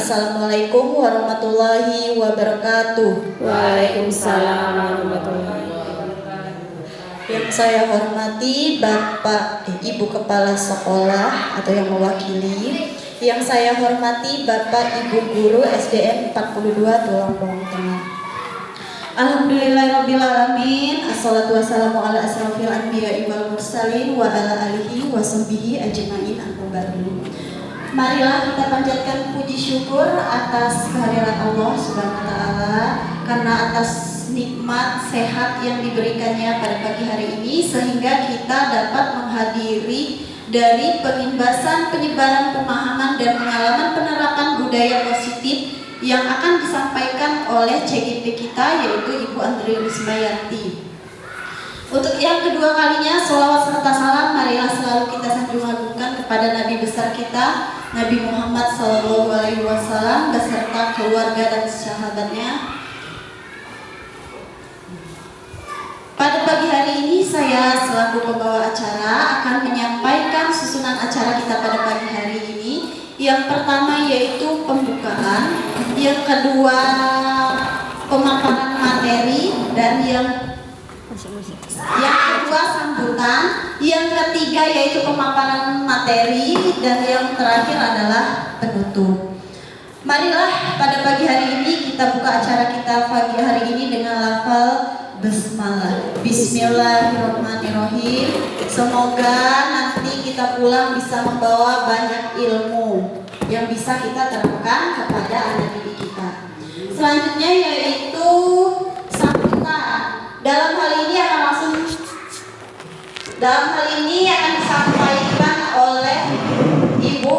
Assalamualaikum warahmatullahi wabarakatuh. Waalaikumsalam warahmatullahi wabarakatuh. Yang saya hormati Bapak Ibu Kepala Sekolah atau yang mewakili. Yang saya hormati Bapak Ibu Guru SDN 42 Tulang Tengah. Alhamdulillahirrabbilalamin. Assalatu wassalamu ala asrafil anbiya'i wal mursalin wa ala alihi wa sahbihi ajma'in amma ba'du. Marilah kita panjatkan puji syukur atas kehadiran Allah Subhanahu wa taala karena atas nikmat sehat yang diberikannya pada pagi hari ini sehingga kita dapat menghadiri dari penimbasan penyebaran pemahaman dan pengalaman penerapan budaya positif yang akan disampaikan oleh CGP kita yaitu Ibu Andri Rismayanti. Untuk yang kedua kalinya, sholawat serta salam marilah selalu kita sanjung agungkan kepada Nabi besar kita, Nabi Muhammad SAW beserta keluarga dan sahabatnya. Pada pagi hari ini saya selaku pembawa acara akan menyampaikan susunan acara kita pada pagi hari ini. Yang pertama yaitu pembukaan, yang kedua pemaparan materi, dan yang kedua sambutan, yang ketiga yaitu pemaparan materi, dan yang terakhir adalah penutup. Marilah pada pagi hari ini kita buka acara kita pagi hari ini dengan lafal basmalah. Bismillahirrahmanirrahim. Semoga nanti kita pulang bisa membawa banyak ilmu yang bisa kita terapkan kepada anak didik kita. Selanjutnya yaitu sambutan. Dalam hal ini akan disampaikan oleh Ibu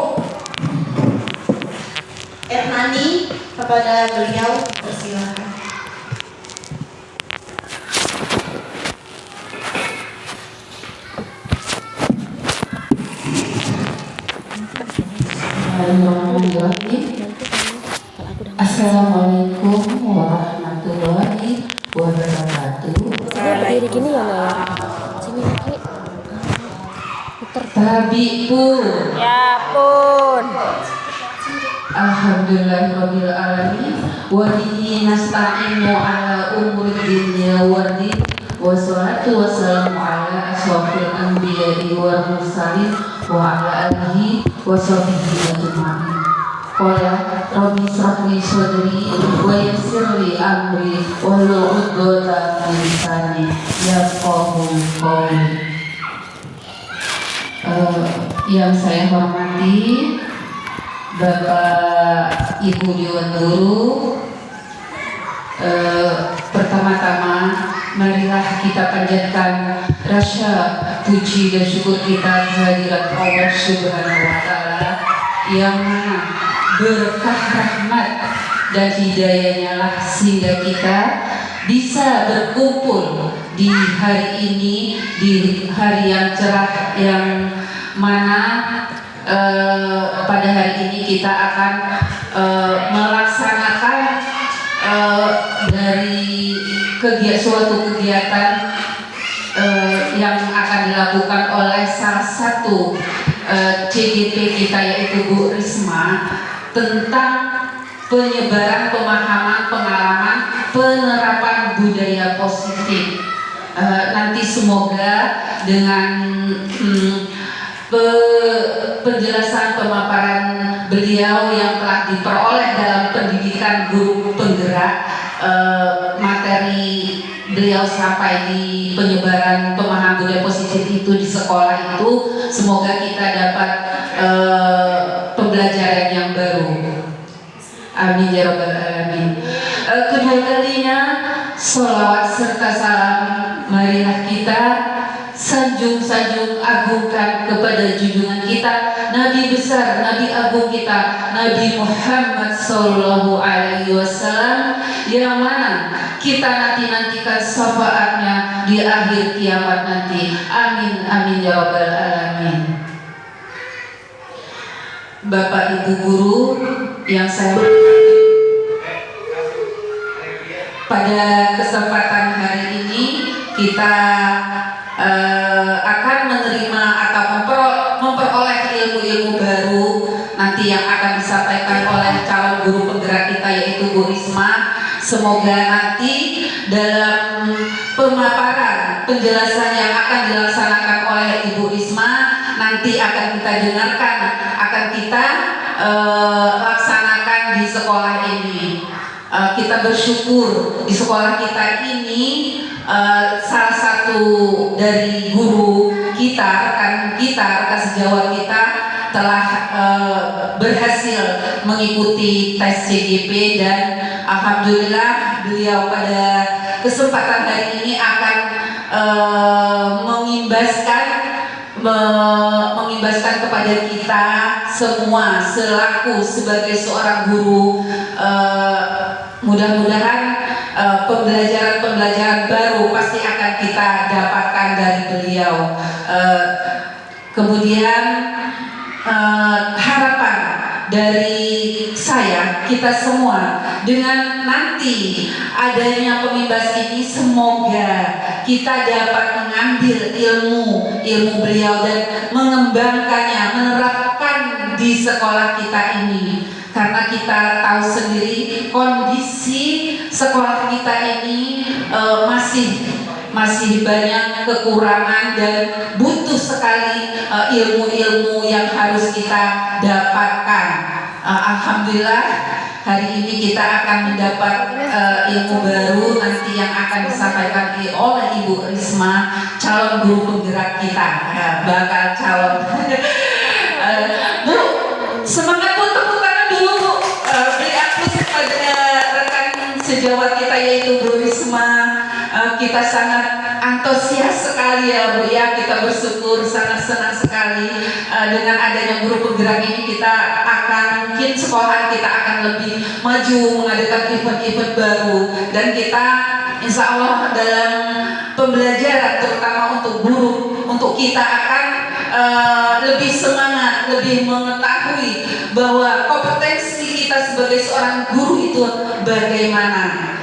Ermani. Kepada beliau persilakan. Assalamualaikum warahmatullahi wabarakatuh. Berdiri gini ya Naya. Sini lagi. Puter. Tabiku. Ya pun. Alhamdulillahirabbil alamin wa bihi nasta'inu ala umuri dunya waddin wassalatu wassalamu ala asyrofil anbiya'i wal mursalin wa ala alihi wa sahbihi ajma'in. Qala rabbi shrah li sadri wa yassir li amri wahlul 'uqdatam min lisani yafqahu qawli. Yang saya hormati Bapak Ibu Dewan Guru, pertama-tama marilah kita panjatkan rasa puji dan syukur kita kehadirat Allah Subhanahu wa taala yang mana berkah rahmat dan hidayahnya lah sehingga kita bisa berkumpul di hari ini, di hari yang cerah yang mana pada hari ini kita akan melaksanakan dari suatu kegiatan yang akan dilakukan oleh salah satu CGP kita yaitu Bu Risma tentang penyebaran pemahaman, pengalaman, penerapan budaya positif. Nanti semoga dengan penjelasan pemaparan beliau yang telah diperoleh dalam pendidikan guru penggerak, materi beliau sampai di penyebaran pemahaman budaya positif itu di sekolah itu, semoga kita dapat pembelajaran yang baru. Amin ya rabbal alamin. Kedua kalinya sholawat serta salam marilah kita sanjung-sanjung agungkan kepada junjungan kita, Nabi besar, Nabi agung kita, Nabi Muhammad Sallallahu Alaihi Wasallam, yang mana kita nantikan syafaatnya di akhir kiamat nanti. Amin amin ya rabbal alamin. Bapak Ibu guru yang saya hormati, pada kesempatan hari ini kita akan menerima atau memperoleh ilmu-ilmu baru nanti yang akan disampaikan oleh calon seorang guru penggerak kita yaitu Bu Risma. Semoga nanti dalam pemaparan penjelasan yang akan dilaksanakan oleh Ibu Risma nanti akan kita dengarkan, akan kita laksanakan di sekolah ini. Kita bersyukur di sekolah kita ini salah satu dari guru kita, rekan sejawat kita telah berhasil mengikuti tes CGP dan alhamdulillah beliau pada kesempatan hari ini akan mengimbaskan kepada kita semua selaku sebagai seorang guru. Mudah-mudahan pembelajaran baru pasti akan kita dapatkan dari beliau. Kemudian harapan dari saya, kita semua dengan nanti adanya pengimbas ini, semoga kita dapat mengambil ilmu beliau dan mengembangkannya, menerapkan di sekolah kita ini. Karena kita tahu sendiri kondisi sekolah kita ini masih banyak kekurangan dan butuh sekali ilmu-ilmu yang harus kita dapatkan. Alhamdulillah hari ini kita akan mendapat ilmu baru nanti yang akan disampaikan oleh Ibu Risma, calon guru penggerak kita, bakal calon. Bu, semangat Bu, tepuk tangan dulu Bu. Beri aplaus kepada rekan sejawat kita yaitu Bu Risma. Kita sangat antusias sekali ya Bu ya, kita bersyukur, sangat senang sekali dengan adanya guru penggerak ini. Kita akan, mungkin sekolah kita akan lebih maju mengadakan event-event baru, dan kita insya Allah dalam pembelajaran terutama untuk guru, untuk kita akan lebih semangat, lebih mengetahui bahwa kompetensi kita sebagai seorang guru itu bagaimana.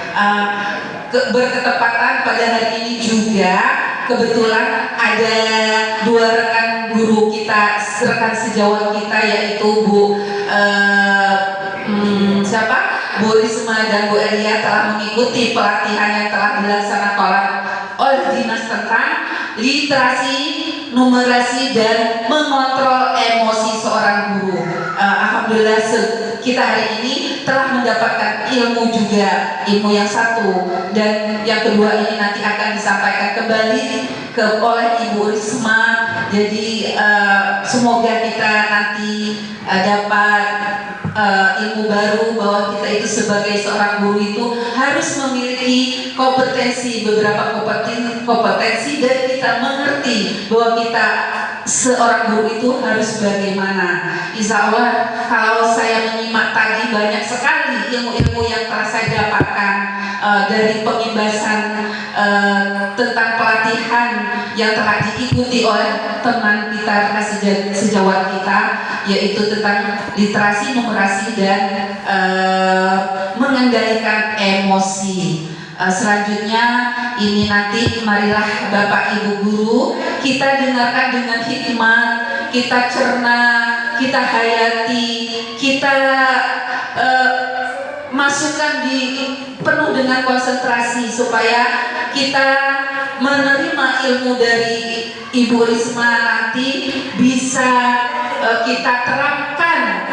Berketepatan pada hari ini juga kebetulan ada dua rekan guru kita, rekan sejawat kita yaitu Bu Bu Risma dan Bu Elia telah mengikuti pelatihan yang telah dilaksanakan oleh Dinas tentang literasi, numerasi dan mengontrol emosi seorang guru. Alhamdulillah kita hari ini telah mendapatkan ilmu juga, ilmu yang satu, dan yang kedua ini nanti akan disampaikan kembali oleh Ibu Risma. Jadi semoga kita nanti dapat ilmu baru bahwa kita itu sebagai seorang guru itu harus memiliki beberapa kompetensi dan kita mengerti bahwa kita seorang guru itu harus bagaimana. Insya Allah kalau saya menyimak tadi banyak sekali ilmu-ilmu yang telah saya dapatkan dari pengimbasan tentang pelatihan yang telah diikuti oleh teman kita, sejawat kita, yaitu tentang literasi, numerasi dan mengendalikan emosi. Selanjutnya ini nanti marilah Bapak Ibu guru kita dengarkan dengan hikmat, kita cerna, kita hayati, kita masukkan penuh dengan konsentrasi supaya kita menerima ilmu dari Ibu Risma nanti bisa kita terapkan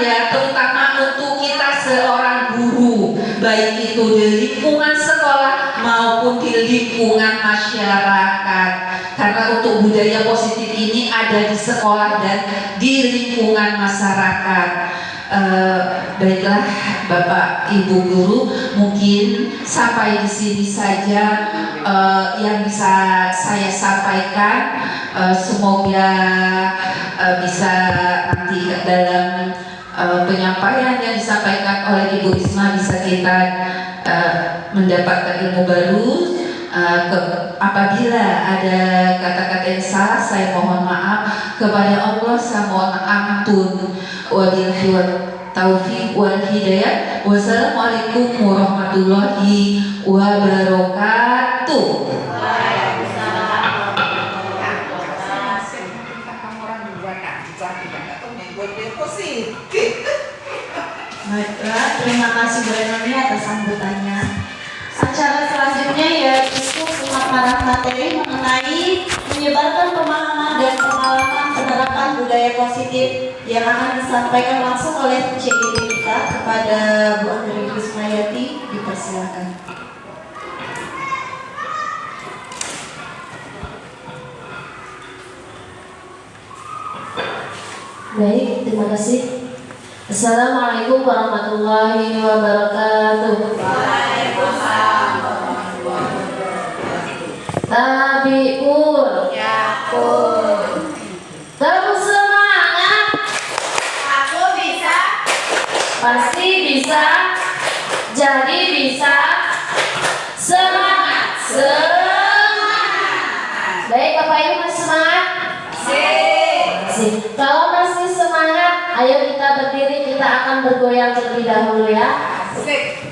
ya, terutama untuk kita seorang guru, baik itu di lingkungan sekolah maupun di lingkungan masyarakat. Karena untuk budaya positif ini ada di sekolah dan di lingkungan masyarakat. Baiklah Bapak Ibu guru, mungkin sampai di sini saja yang bisa saya sampaikan. Semoga bisa nanti dalam penyampaian yang disampaikan oleh Ibu Risma bisa kita mendapatkan ilmu baru. Apabila ada kata-kata yang salah, saya mohon maaf kepada Allah. Saya mohon ampun. Wabillahi taufiq wal hidayah. Wassalamualaikum warahmatullahi wabarakatuh. Orang juga kan, tidak tahu yang buat dia positif. Baiklah, terima kasih Bu Renoni atas sambutannya. Acara selanjutnya yaitu pemaparan materi mengenai menyebarkan pemahaman dan pengalaman penerapan budaya positif yang akan disampaikan langsung oleh CGD kita kepada Bu Anggreni Krismayati. Dipersilakan. Baik, terima kasih. Assalamualaikum warahmatullahi wabarakatuh. Waalaikumsalam warahmatullahi wabarakatuh. Tabiul. Ya, pun. Terus semangat. Aku bisa. Pasti bisa. Jadi bisa. Semangat. Semangat. Baik, Bapak Ibu masih semangat? Sip. Kalau masih semangat, ayo kita berdiri, kita akan bergoyang terlebih dahulu ya. Sip.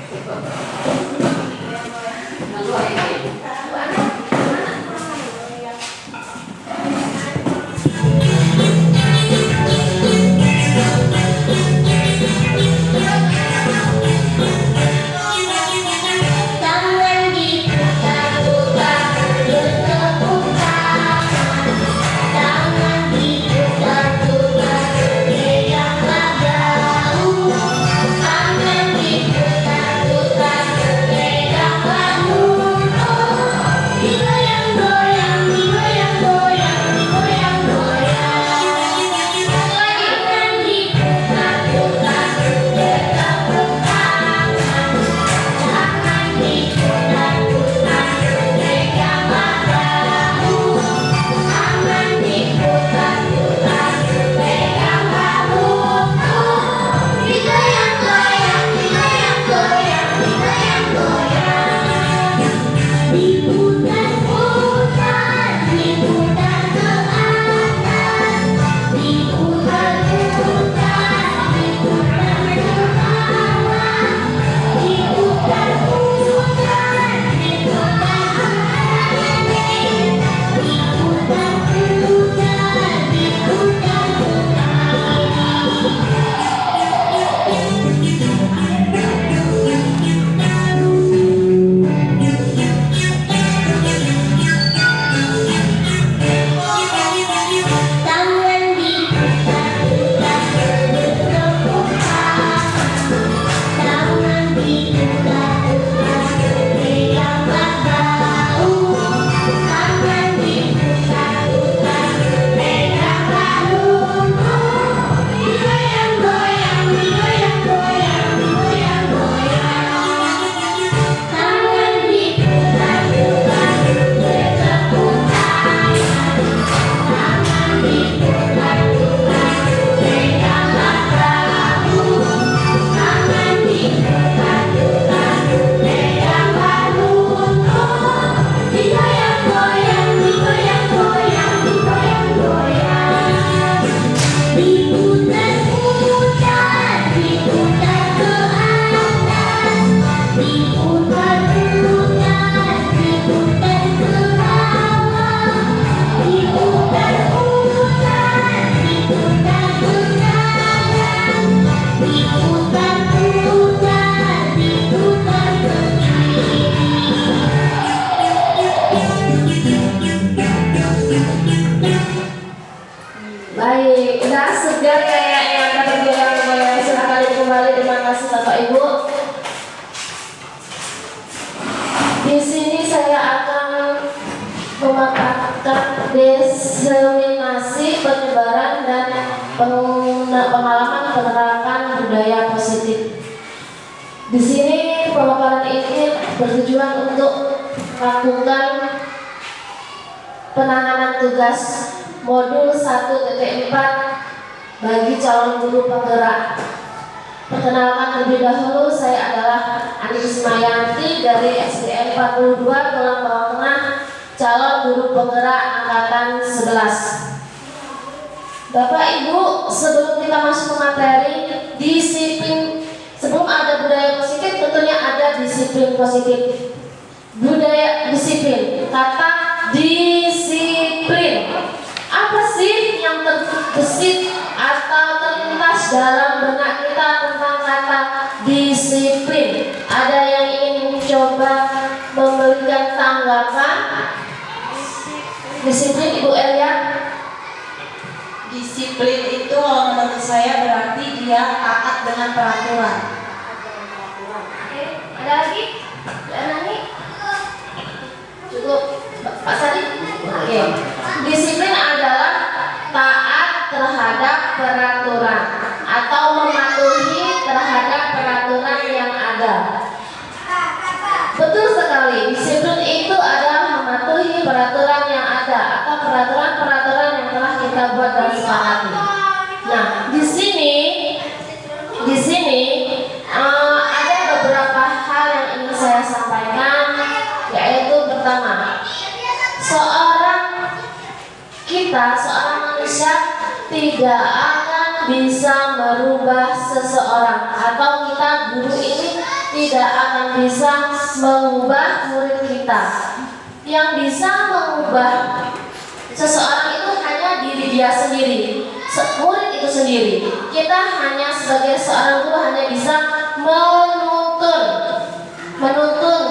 Baik, udah segar kayaknya kita bergoyang-goyang. Silakan kembali. Terima kasih Bapak Ibu. Di sini saya akan memaparkan diseminasi penyebaran dan pengalaman penerapan budaya positif. Di sini pemaparan ini bertujuan untuk melakukan penanganan tugas modul 1.4 bagi calon guru penggerak. Perkenalkan terlebih dahulu, saya adalah Ani Krismayanti dari SDN 42 Tulang Bawang Tengah, calon guru penggerak angkatan 11. Bapak Ibu, sebelum kita masuk ke materi, disiplin, sebelum ada budaya positif tentunya ada disiplin positif. Budaya disiplin, kata disiplin. Apa sih yang terbesit atau terlintas dalam benak kita tentang kata disiplin. Ada yang ingin coba memberikan tanggapan? Disiplin, Ibu Elia. Disiplin itu kalau menurut saya berarti dia taat dengan peraturan. Oke, ada lagi? Nani? Cukup, Pak Sadi? Oke. Disiplin adalah taat terhadap peraturan atau mematuhi terhadap peraturan yang ada. Betul sekali, disiplin itu adalah mematuhi peraturan yang ada atau peraturan-peraturan yang telah kita buat dan sepakati. Nah, di sini ada beberapa hal yang ingin saya sampaikan, yaitu pertama, seorang manusia tidak akan bisa merubah seseorang, atau kita guru ini tidak akan bisa mengubah murid kita. Yang bisa mengubah seseorang itu hanya diri dia sendiri, murid itu sendiri. Kita hanya sebagai seorang guru hanya bisa menuntun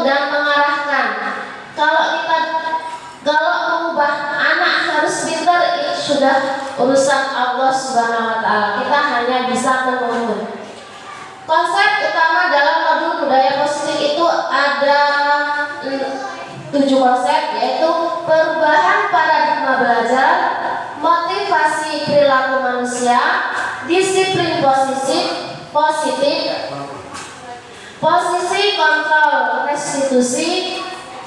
dan mengarahkan. Kalau mengubah anak harus pintar, itu sudah urusan Allah Subhanahu wa Ta'ala. Kita hanya bisa menuntun. Konsep utama dalam modul budaya positif itu ada 7 konsep, yaitu perubahan paradigma belajar, motivasi perilaku manusia, disiplin positif, posisi kontrol restitusi,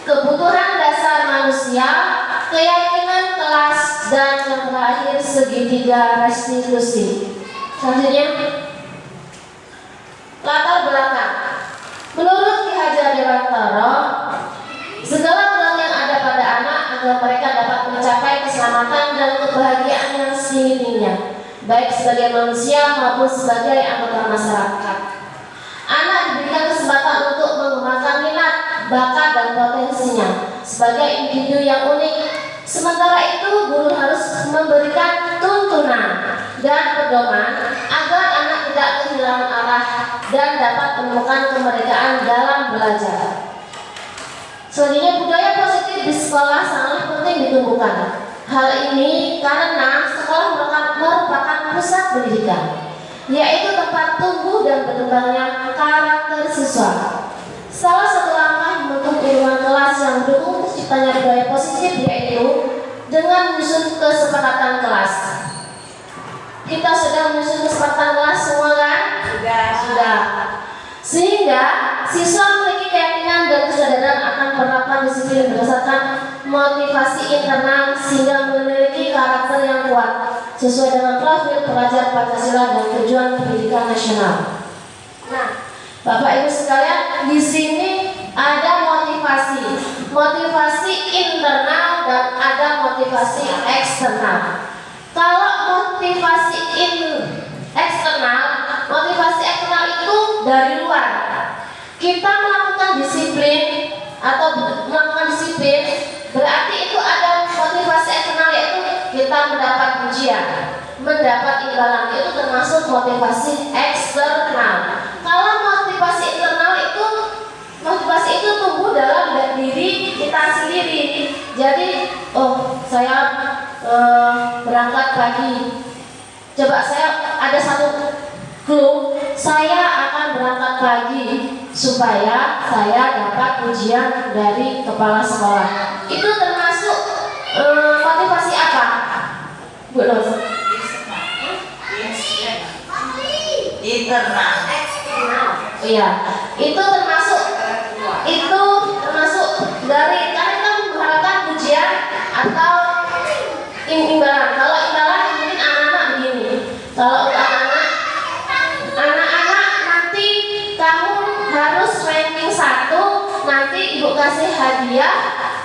kebutuhan dasar manusia, keyakinan kelas, dan yang terakhir segitiga restitusi. Selanjutnya, latar belakang. Menurut Ki Hajar Dewantara, segala hal yang ada pada anak agar mereka dapat mencapai keselamatan dan kebahagiaan yang setinggi-tingginya, baik sebagai manusia maupun sebagai anggota masyarakat. Anak diberikan kesempatan untuk mengembangkan minat, bakat, dan potensinya sebagai individu yang unik. Sementara itu, guru harus memberikan tuntunan dan pedoman agar anak tidak kehilangan arah dan dapat menemukan kemerdekaan dalam belajar. Selanjutnya, budaya positif di sekolah sangat penting ditumbuhkan. Hal ini karena sekolah merupakan pusat pendidikan, yaitu tempat tumbuh dan berkembangnya karakter siswa. Salah satu langkah membentuk lingkungan kelas yang mendukung terciptanya budaya positif yaitu dengan menyusun kesepakatan kelas. Kita sudah menyusun kesepakatan kelas semua kan? Sudah. Sehingga siswa memiliki keyakinan dan kesadaran akan penerapan disiplin berdasarkan motivasi internal sehingga memiliki karakter yang kuat sesuai dengan profil pelajar Pancasila dan tujuan pendidikan nasional. Nah, Bapak Ibu sekalian, di sini ada motivasi internal dan ada motivasi eksternal. Kalau motivasi eksternal itu dari luar. Kita melakukan disiplin berarti itu ada motivasi eksternal, yaitu kita mendapat pujian, mendapat imbalan, itu termasuk motivasi eksternal. Kalau motivasi internal itu tumbuh dalam diri kita sendiri. Jadi, saya berangkat pagi. Coba saya ada satu clue, saya akan berangkat pagi supaya saya dapat pujian dari kepala sekolah. Itu termasuk motivasi apa, Bu Nos? Internal. Iya, itu termasuk dari kita mengharapkan pujian atau imbalan. Kalau imbalan mungkin anak-anak begini. Kalau untuk anak-anak nanti kamu harus ranking 1, nanti ibu kasih hadiah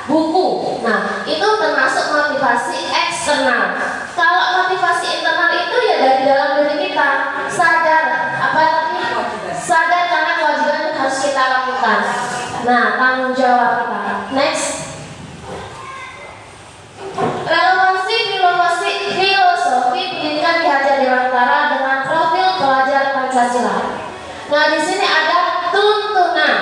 buku. Nah, itu termasuk motivasi eksternal. Kalau motivasi internal itu ya dari dalam diri kita, sadar karena kewajiban yang harus kita lakukan. Nah, tanggung jawab kita. Next, relevansi filosofi pendidikan Ki Hajar Dewantara dengan profil pelajar Pancasila. Nah, di sini ada tuntunan.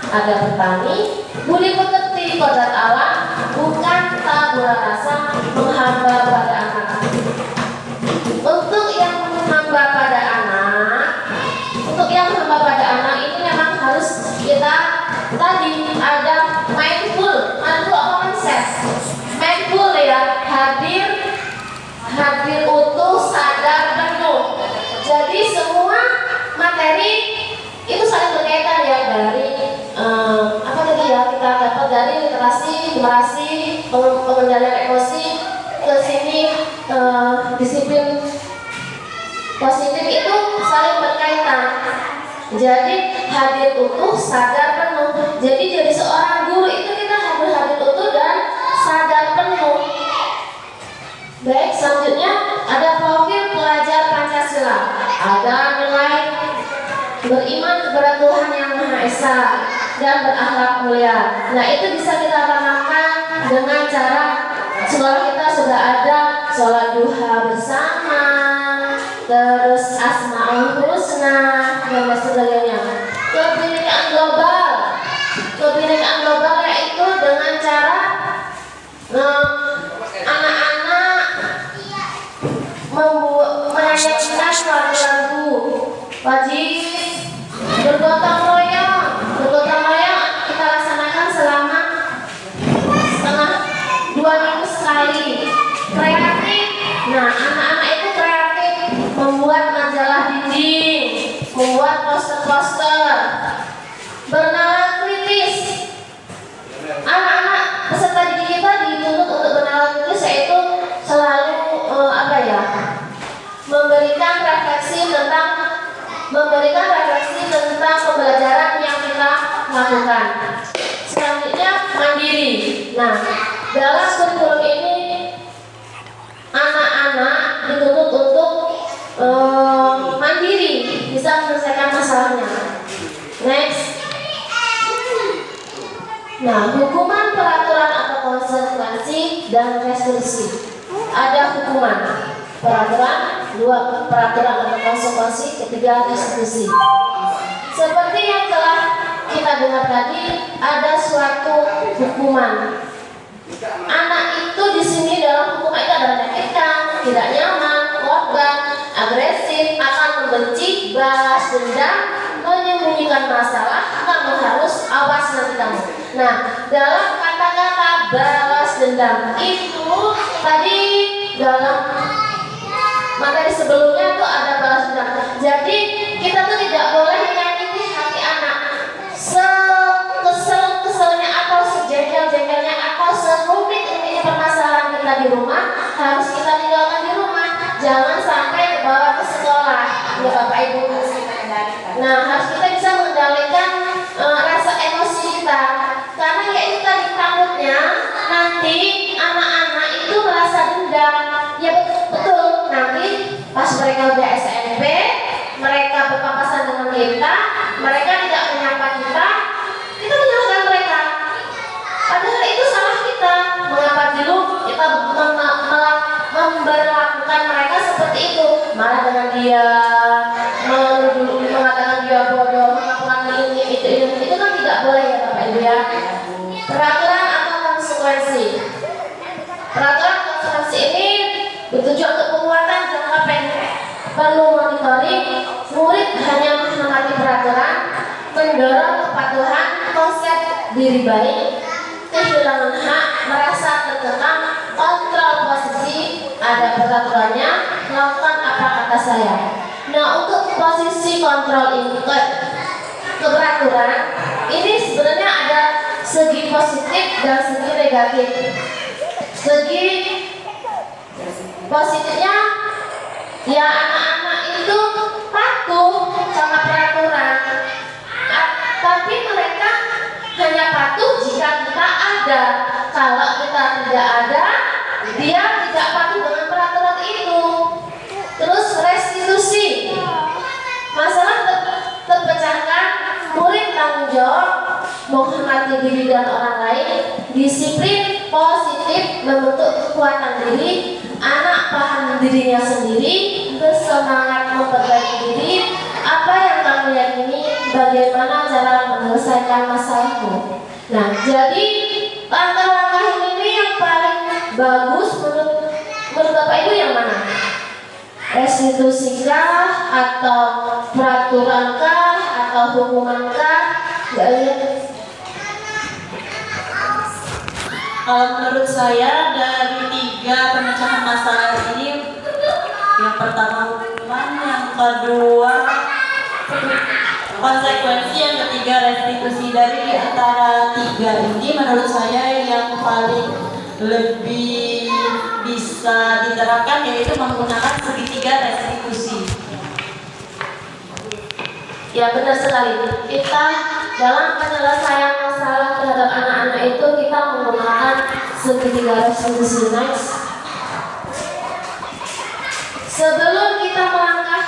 Ada bertani, budi pekerti, kodrat Allah, bukan tabura rasa menghamba pada anak. Untuk yang menghamba pada anak, ini memang harus kita tadi ada mindful apa konsep mindful ya, hadir utuh, sadar penuh. Jadi semua materi itu saling berkaitan ya, dari apa tadi ya, kita dapat dari literasi, numerasi, pengendalian emosi, ke sini disiplin positif itu saling berkaitan. Jadi hadir utuh, sadar penuh. Jadi seorang guru itu kita harus hadir utuh dan sadar penuh. Baik, selanjutnya ada profil pelajar Pancasila. Ada nilai beriman kepada Tuhan Yang Maha Esa dan berakhlak mulia. Nah, itu bisa kita tanamkan dengan cara sekolah kita sudah ada sholat duha bersama, terus Asmaul Husna dan sebagainya. Kebinekaan global yaitu dengan cara anak-anak menyanyikan lagu-lagu wajib bergotong royong kita laksanakan selama setengah 2 minggu sekali. Kreatif, nah anak-anak itu kreatif, membuat majalah dinding, membuat poster-poster, bernalar kritis. Anak-anak peserta didik kita dituntut untuk bernalar kritis, yaitu selalu memberikan refleksi tentang pembelajaran yang kita lakukan. Selanjutnya mandiri. Nah, dalam kurikulum ini anak-anak dituntut untuk mandiri, bisa menyelesaikan masalahnya. Next. Nah, hukuman, peraturan atau konsekuensi dan restitusi. Ada hukuman, peraturan, 2 peraturan atau konsekuensi, 3 restitusi. Seperti yang telah kita dengar tadi, ada suatu hukuman. Anak itu di sini dalam hukuman itu ada menyakitkan, tidak nyaman, korban, agresif, akan membenci, balas dendam, menyembunyikan masalah, kamu harus awas nanti kamu. Nah, dalam kata-kata balas dendam itu tadi dalam materi sebelumnya itu ada balas dendam. Jadi kita tuh tidak boleh menyakiti hati anak. Sekesel-keselnya atau sejengkel-jengkelnya atau serumit-rumitnya permasalahan kita di rumah, harus kita tinggalkan di rumah. Jangan sampai bawa ke sekolah, ya Bapak Ibu. Nah, harus kita bisa mengendalikan rasa emosi kita. Karena ya itu tadi takutnya nanti anak-anak itu merasa dendam. Ya betul, nanti pas mereka udah SMP, mereka berpapasan dengan kita, mereka tidak menyapa kita menyalahkan mereka. Padahal itu salah kita. Mengapa dulu kita memperlakukan mereka seperti itu? Marah dengan dia, mengatakan dia bodoh, melakukan ini, itu kan tidak boleh ya Bapak Ibu ya. Peraturan atau konsekuensi. Peraturan konsekuensi ini bertujuan untuk penguatan jangka pendek. Perlu monitoring, murid hanya menghormati peraturan, mendorong kepatuhan, konsep diri baik, kehilangan hak, merasa terkekang, kontrol posisi, ada peraturannya, melakukan apa kata saya. Nah, untuk posisi kontrol ini keberaturan ini sebenarnya ada segi positif dan segi negatif. Segi positifnya ya anak-anak itu patuh sama peraturan, tapi mereka hanya patuh jika kita ada. Kalau kita tidak ada, dia tidak patuh dengan peraturan itu. Terus restitusi, masalah terpecahkan, murid tanggung jawab, menghormati diri dan orang lain, disiplin positif, membentuk kekuatan diri, anak paham dirinya sendiri, bersemangat memperbaiki diri, apa yang kamu yakini, bagaimana cara menyelesaikan masalahmu. Nah, jadi langkah-langkah ini yang paling bagus menurut Bapak Ibu yang mana? Restitusikah atau peraturankah atau hukumankah? Kalau menurut saya dari 3 pemecahan masalah ini, yang pertama hukuman, yang kedua konsekuensi, yang ketiga restitusi. Dari antara 3 ini menurut saya yang paling lebih bisa diterapkan yaitu menggunakan segitiga restitusi. Ya, benar sekali. Kita dalam penyelesaian masalah terhadap anak-anak itu kita menggunakan segitiga restitusi. Next. Sebelum kita melangkah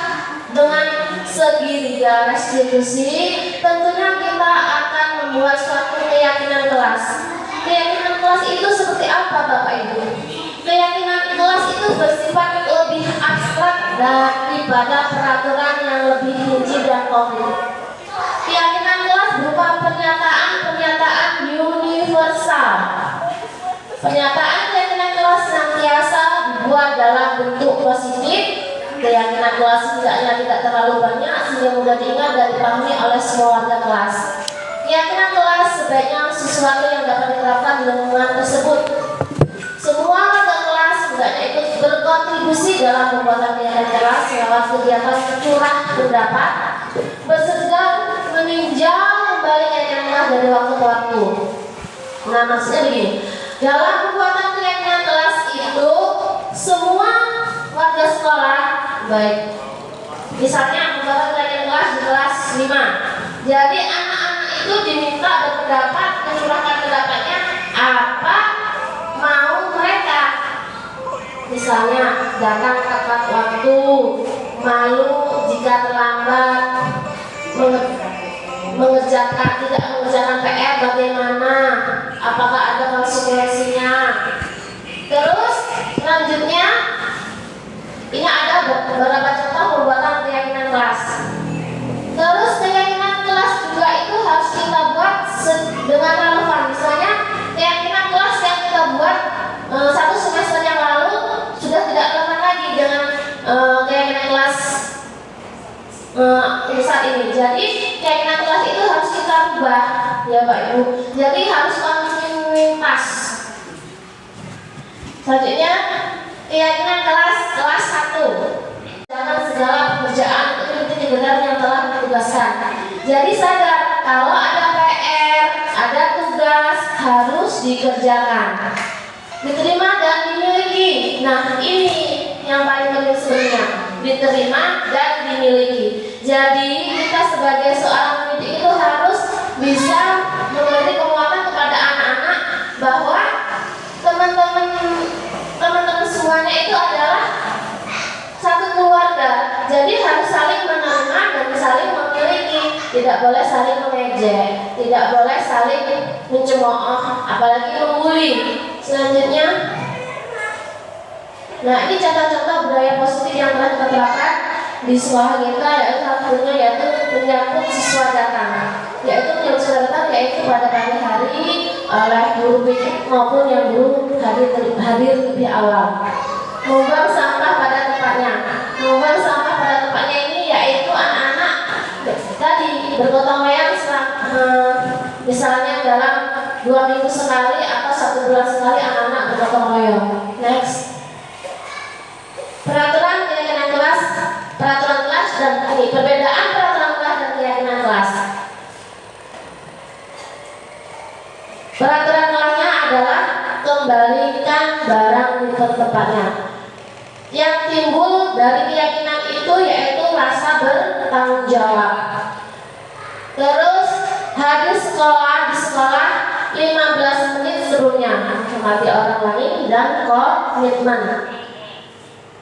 dengan segitiga restitusi, tentunya kita akan membuat suatu keyakinan kelas. Keyakinan kelas itu seperti apa, Bapak Ibu? Keyakinan kelas itu bersifat lebih abstrak daripada peraturan yang lebih rinci dan konkret. Keyakinan kelas berupa pernyataan universal. Pernyataan keyakinan kelas senantiasa dibuat dalam bentuk positif. Keyakinan kelas setidaknya tidak terlalu banyak sehingga mudah diingat dan dipahami oleh semua warga kelas. Keyakinan kelas sebaiknya sesuatu yang dapat diterapkan di lingkungan tersebut. Semua warga kelas hendaknya ikut berkontribusi dalam pembuatan keyakinan kelas lewat kegiatan curah pendapat, bersedia meninjau kembali keyakinan kelas dari waktu ke waktu. Nah, maksudnya begini, dalam pembuatan keyakinan kelas itu semua warga sekolah, baik misalnya pembuatan keyakinan kelas di kelas 5, jadi anak-anak itu diminta berpendapat, mencurahkan pendapatnya apa mau mereka. Misalnya datang tepat waktu, malu jika terlambat, tidak mengerjakan PR bagaimana, apakah ada konsekuensinya. Terus selanjutnya ini ada beberapa contoh pembuatan keyakinan kelas. Terus keyakinan kelas juga itu harus kita buat dengan relevan. Misalnya keyakinan kelas yang kita buat 1 semester yang lalu sudah tidak relevan lagi dengan keyakinan kelas saat ini. Jadi keyakinan kelas itu harus kita ubah, ya Pak Ibu. Jadi harus kontinuitas. Selanjutnya keyakinan kelas 1. Jangan segala pekerjaan itu benar yang telah ditugaskan. Jadi sadar kalau ada PR, ada tugas harus dikerjakan, diterima dan dimiliki. Nah, ini yang paling penting sebenarnya, diterima dan dimiliki. Jadi kita sebagai seorang pendidik itu harus bisa memberi penguatan kepada anak-anak bahwa teman-teman semuanya itu adalah satu keluarga. Jadi harus saling menerima dan saling memiliki. Tidak boleh saling mengejek, tidak boleh saling mencemooh, apalagi membuli. Selanjutnya, nah ini contoh-contoh budaya positif yang telah kita terapkan di sekolah kita, yaitu satunya yaitu menyambut siswa datang, yaitu pada pagi hari oleh guru BK maupun yang guru hadir lebih awal. Membuang sampah pada tempatnya. Membuang sampah pada tempatnya ini yaitu anak-anak tadi bergotong royong, misalnya dalam 2 minggu sekali atau 1 bulan sekali anak-anak bergotong royong. Next. Peraturan keyakinan kelas, peraturan kelas dan ini perbedaan peraturan kelas dan keyakinan kelas. Peraturan kelasnya adalah kembalikan barang ke tempatnya. Yang timbul dari keyakinan itu yaitu rasa bertanggung jawab. Terus hadir di sekolah 15 menit sebelumnya, menghormati orang lain dan komitmen.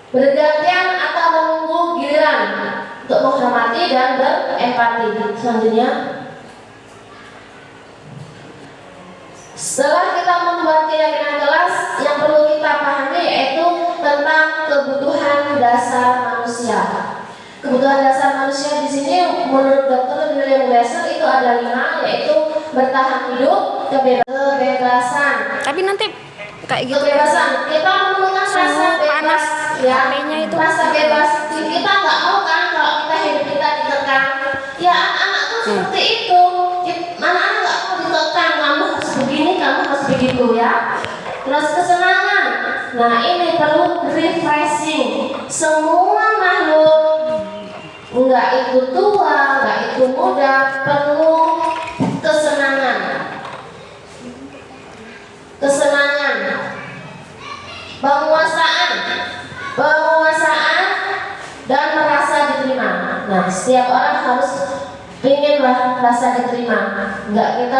Bergantian atau menunggu giliran untuk menghormati dan berempati. Selanjutnya, setelah kita membuat keyakinan kelas, yang perlu kita pahami yaitu tentang kebutuhan dasar manusia. Kebutuhan dasar manusia di sini menurut Dr. William Glasser itu ada 5, yaitu bertahan hidup, kebebasan. Tapi nanti kayak gitu. Kebebasan, kita menemukan rasa bebas, ya. HP-nya itu rasa bebas. Kita nggak mau kan kalau kita hidup kita dikekang. Ya anak-anak tuh seperti itu. Anak-anak nggak mau dikekang. Kamu harus begini, kamu harus begitu ya. Terus kesenangan. Nah ini perlu refreshing. Semua makhluk, nggak itu tua, nggak itu muda, perlu kesenangan. Kesenangan, penguasaan dan merasa diterima. Nah, setiap orang harus pengenlah merasa diterima. Kita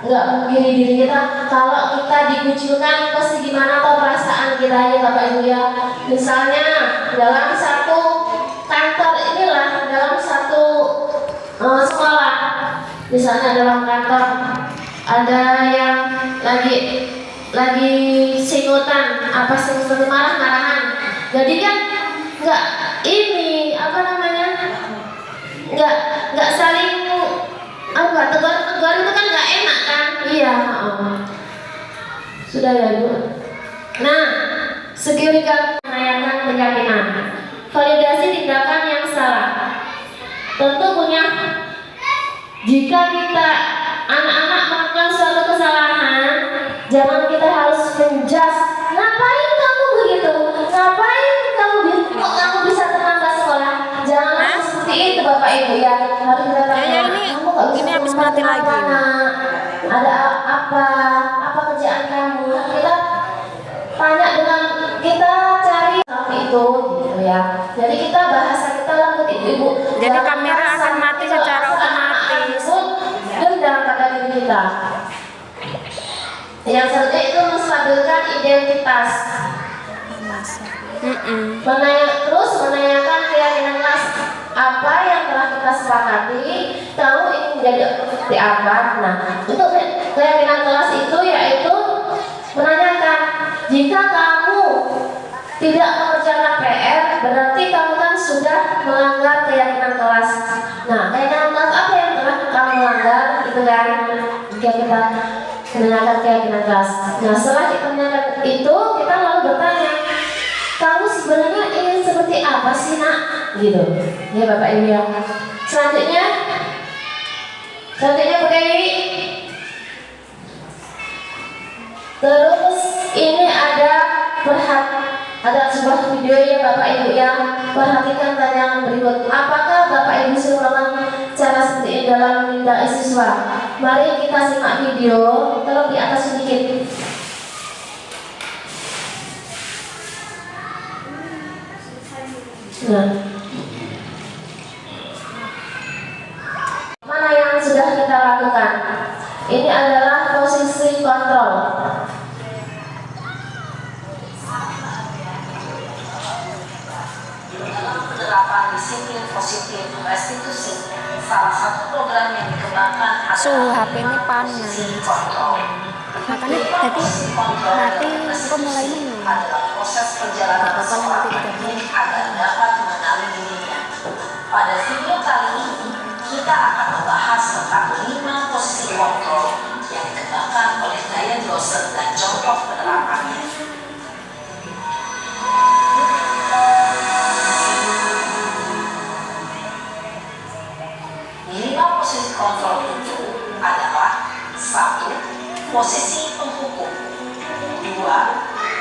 nggak menggiri diri kita. Kalau kita dikucilkan, pasti gimana atau perasaan kita ya Bapak Ibu ya. Misalnya dalam satu kantor inilah, dalam satu sekolah, misalnya dalam kantor ada yang lagi singgutan, apa seperti marah-marahan. Jadi kan nggak ini apa namanya, nggak saling tegur itu kan nggak enak kan. Iya, sudah ya Bu. Nah, segera merayakan keyakinan, validasi tindakan yang salah. Tentu punya, jika kita anak-anak melakukan suatu kesalahan, jangan kita harus menjas. Ngapain kamu begitu? Ngapain kamu begitu? Kok kamu bisa terlambat sekolah? Jangan langsung seperti itu Bapak Ibu ya. Harus kita tanya. Ini habis mati lagi. Ada apa kerjaan kamu? Kita tanya dengan kita cari itu gitu ya. Jadi kita bahasa kita lembut ibu-ibu. Jadi kamera akan mati secara otomatis. Dendam pada diri kita. Yang selanjutnya itu menstabilkan identitas. Menanyakan keyakinan kelas apa yang telah kita sepakati. Kamu ingin menjadi seperti apa? Nah, untuk keyakinan kelas itu yaitu menanyakan, jika kamu tidak mengerjakan PR, berarti kamu kan sudah melanggar keyakinan kelas. Nah, keyakinan kelas apa yang telah kamu melanggar? Itu kan jika kita menanyakan keyakinan kelas. Nah, setelah kita menanyakan itu, kita lalu bertanya, kamu sebenarnya ingin seperti apa sih nak? Gitu. Ya Bapak Ibu ya. Selanjutnya begini. Terus ini ada sebuah video ya Bapak Ibu yang perhatikan tantangan berikut. Apakah Bapak Ibu sudah melakukan cara seperti ini dalam menindak siswa? Mari kita simak video. Tolong di atas sedikit. Nah, mana yang sudah kita lakukan? Ini adalah posisi kontrol. Penerapan disiplin positif restitusi, salah satu program yang dikembangkan Suhu HP ini panas. Makanya tadi mati kok mulai minum. adalah proses perjalanan seseorang agar dapat mengenali dirinya. Pada video kali ini kita akan membahas tentang 5 posisi kontrol yang dikembangkan oleh Diane Dawson dan contoh penerapannya. 5 posisi kontrol itu adalah 1. Posisi penghukum, 2.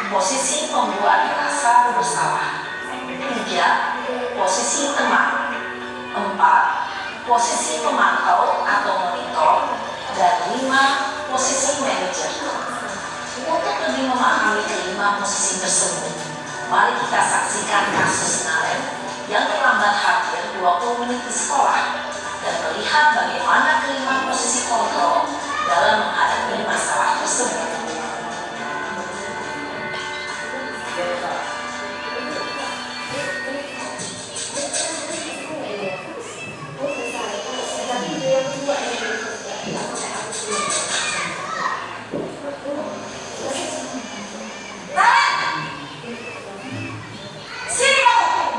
Posisi pembuat rasa bersalah, 3. Posisi teman, 4. Posisi pemantau atau monitor, dan 5. Posisi manajer. Untuk lebih memahami kelima posisi tersebut, mari kita saksikan kasus Naren yang terlambat hadir 20 menit di sekolah dan melihat bagaimana kelima posisi kontrol dalam menghadapi masalah tersebut. Sini kamu.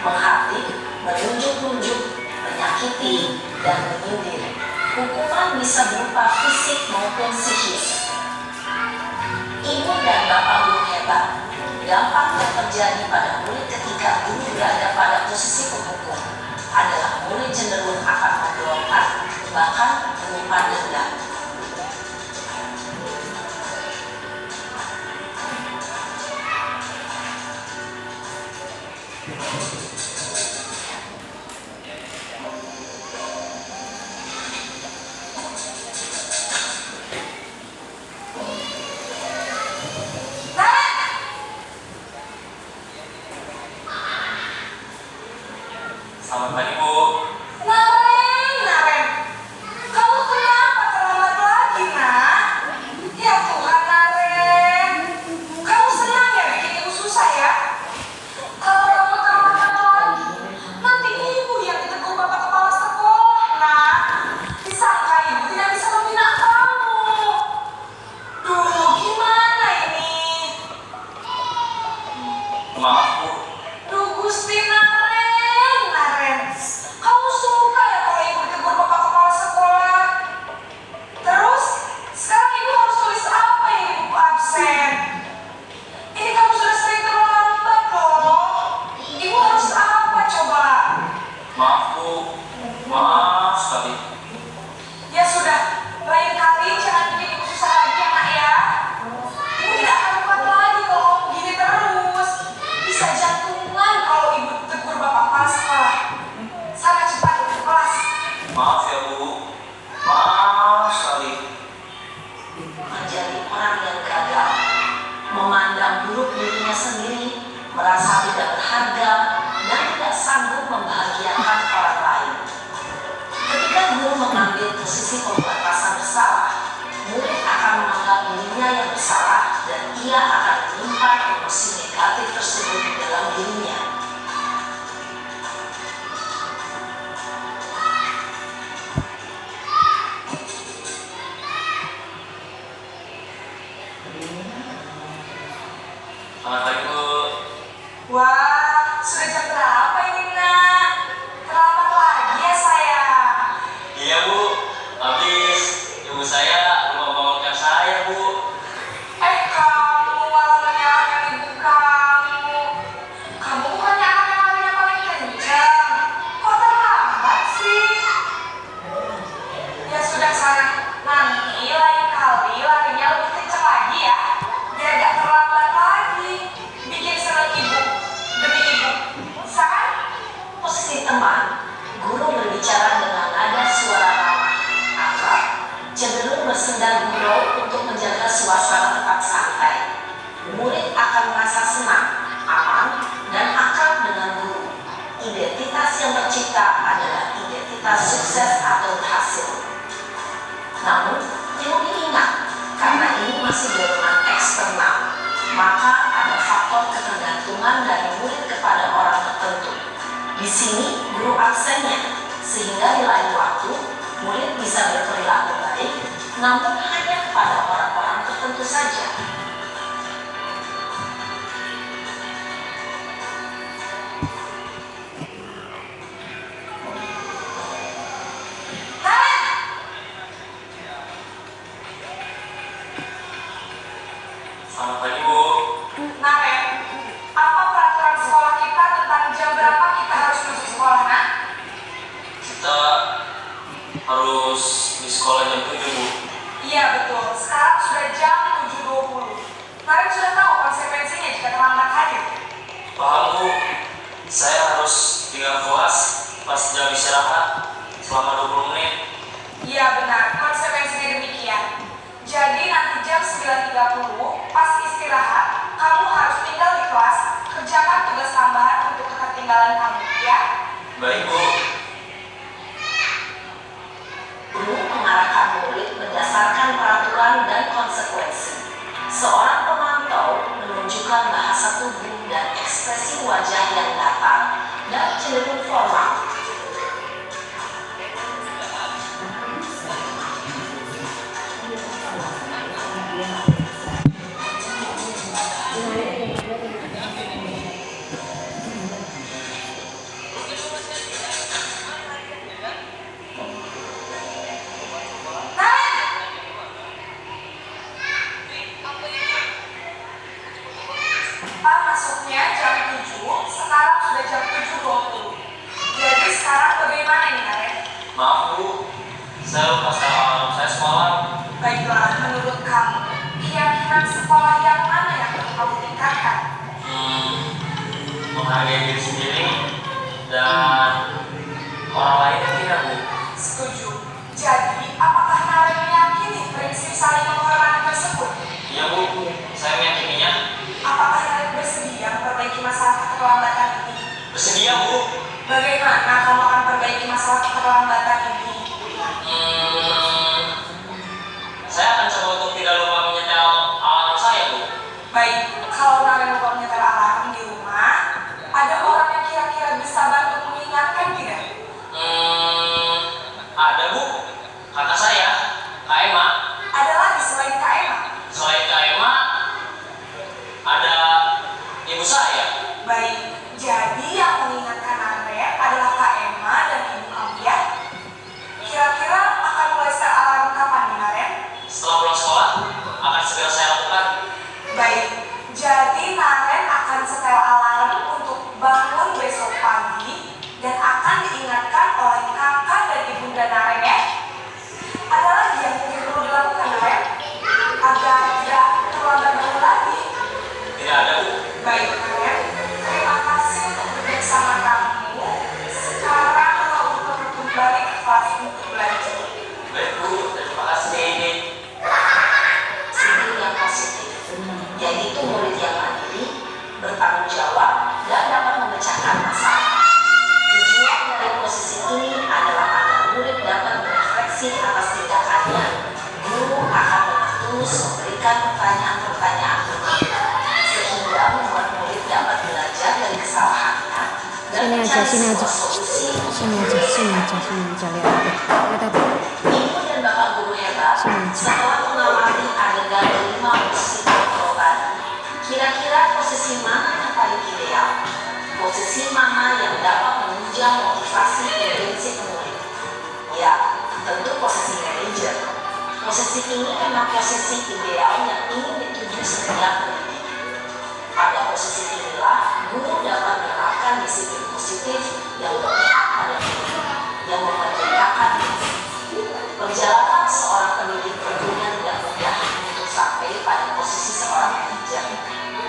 menghardik, menunjuk-nunjuk, menyakiti, dan menyindir. Hukuman bisa berupa fisik maupun psikis. Ibu dan bapak guru hebat. Dampak yang terjadi pada murid ketika guru berada pada posisi penghukum adalah murid cenderung akan memberontak, bahkan menyimpan dendam. Selamat pagi, Bu. Naren, kamu kenapa terlambat lagi, nak? Ya Tuhan, Naren, kamu senang ya bikin ibu susah ya? Kalau kamu terlambat lagi, nanti ibu yang ditegur bapak kepala sekolah, nak. Disangka ibu tidak bisa membina kamu. Duh, gimana ini? Maaf, Bu. Duh, Gusti Naren, kamu suka ya kalau ibu ditegur bapak kepala sekolah? Terus, sekarang ibu harus tulis apa yang ibu absen? Ini kamu sudah sering terlambat loh. Ibu harus apa coba? Maaf, Bu. Maaf sekali. Ya sudah, lain kali jangan bikin ibu susah lagi ya, nak ya. Ibu tidak akan kuat lagi kalau kamu begini terus. Bisa jantungan kalau ibu tegur bapak kepala sekolah. Sana cepat ke kelas. Maaf ya, Bu. Maaf sekali. Menjadi orang yang gagal, memandang buruk dirinya sendiri, merasa tidak berharga, dan tidak sanggup membahagiakan orang lain. Ketika guru mengambil posisi pembuat rasa bersalah, murid akan menganggap dirinya yang bersalah dan ia akan menyimpan emosi negatif tersebut di dalam dirinya. Selamat pagi, Bu. Wah, sudah jam berapa ini, nak? Terlambat lagi ya saya. Iya, Bu. Habis ibu saya belum membangunkan saya, Bu. Kamu malah menyalahkan ibu kamu. Kamu bukannya anak yang larinya paling kencang. Kok terlambat sih? Ya sudah sayang, nanti lain kali larinya lebih kencang lagi ya. Biar gak terlambat lagi. Bikin seneng ibu demi ibu. Bisa kan? Posisi teman, guru berbicara dengan nada suara ramah, akrab, cenderung bersenda gurau untuk menjaga suasana tetap santai. Murid akan merasa senang, aman, dan akrab dengan guru. Identitas yang tercipta adalah identitas sukses atau berhasil. Namun, perlu diingat, karena ini masih dorongan eksternal, maka ada faktor ketergantungan dari murid kepada orang tertentu. Di sini, guru absennya, sehingga di lain waktu, murid bisa berperilaku baik, namun hanya kepada orang-orang tertentu saja. Selamat pagi, Bu. Naren, apa peraturan sekolah kita tentang jam berapa kita harus masuk sekolah, nak? Kita harus di sekolah jam 7, Bu. Iya betul, sekarang sudah jam 7.20. Naren sudah tahu konsekuensinya jika terlambat hadir. Paham, Bu. Saya harus tinggal kelas pas jam istirahat selama 20 menit. Iya benar, konsekuensinya demikian. Jadi nanti jam 9.30 pas istirahat, kamu harus tinggal di kelas, kerjakan tugas tambahan untuk ketertinggalan kamu, ya? Baik, Bu. Guru mengarahkan murid berdasarkan peraturan dan konsekuensi. Seorang pemantau menunjukkan bahasa tubuh dan ekspresi wajah yang datar dan cenderung formal. dan orang lain tidak, Bu. Setuju. Jadi, apakah Naren meyakini prinsip saling menghormati tersebut? Iya, Bu, saya meyakininya. Apakah Naren bersedia memperbaiki masalah keterlambatan ini? Bersedia, Bu. Bagaimana kamu akan perbaiki masalah keterlambatan ini? Saya akan coba untuk tidak lupa menyetel alarm saya, Bu. Baik, kalau Naren lupa menyetel alarm di rumah, ada orang yang kira-kira bisa bantu mengingatkan tidak? Ada, Bu. Kakak saya, Kak Emma. Ada lagi selain Kak Emma? Selain Kak Emma, ada ibu saya. Baik, jadi yang mengingatkan Naren adalah Kak Emma dan Ibu kamu ya? Kira-kira akan mulai setel alarm kapan nih Naren? Setelah pulang sekolah, akan segera saya lakukan. Baik, jadi Naren akan setel alarm untuk bangun besok pagi dan akan diingatkan oleh kakak dan ibunda Naren ya. Ada lagi yang mungkin perlu dilakukan Naren agar tidak terlambat bangun lagi? Tidak ada, Bu. Baik Naren, terima kasih untuk bersama kamu. Sekarang kita kembali ke kelas untuk belajar. Baik, Bu. Terima kasih. Sisi yang positif, yaitu murid yang mandiri, bertanggung jawab, dan dapat memecahkan masalah. Tujuan dari posisi ini adalah agar murid dapat berefleksi atas tindakannya. Guru akan dengan tulus memberikan pertanyaan-pertanyaan berbeda, sehingga membuat murid dapat belajar dari kesalahannya dan mencari sebuah solusi. Sini aja, lihat tuh. Ibu dan bapak guru hebat, setelah mengamati adegan 5 posisi kontrol tadi, kira-kira posisi mana yang paling ideal? Posisi mana yang dapat menunjang motivasi dan prinsip murid? Ya, tentu posisi manajer. Posisi ini memang posisi ideal yang ingin dituju setiap pendidik. Pada posisi inilah, guru dapat menerapkan disiplin positif yang berpihak pada murid, yang memerdekakan. Perjalanan seorang pendidik tentunya tidak mudah untuk sampai pada posisi seorang manajer.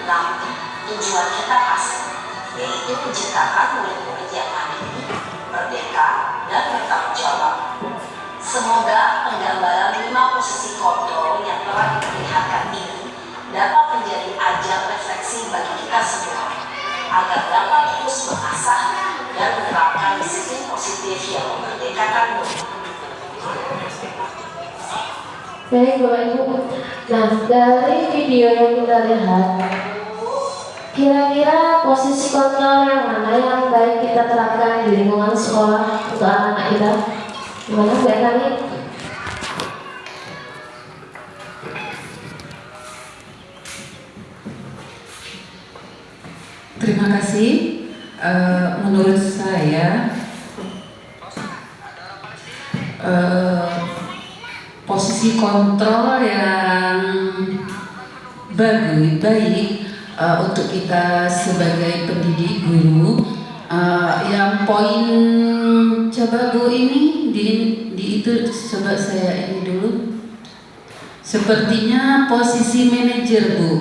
Namun, tujuan kita pasti, yaitu menciptakan murid-murid yang mandiri, merdeka, dan bertanggung jawab. Semoga penggambaran 5 posisi kontrol yang telah diperlihatkan ini dapat menjadi ajang refleksi bagi kita semua, agar dapat terus mengasah dan menerapkan disiplin positif yang memerdekakan murid. Baik Bapak Ibu, nah dari video yang kita lihat, kira-kira posisi kontrol yang mana yang baik kita terapkan di lingkungan sekolah untuk anak-anak kita? Gimana Bu Erlani? Terima kasih. Menurut saya posisi kontrol yang baik untuk kita sebagai pendidik guru, yang poin coba Bu ini di itu coba saya ini dulu. Sepertinya posisi manajer Bu.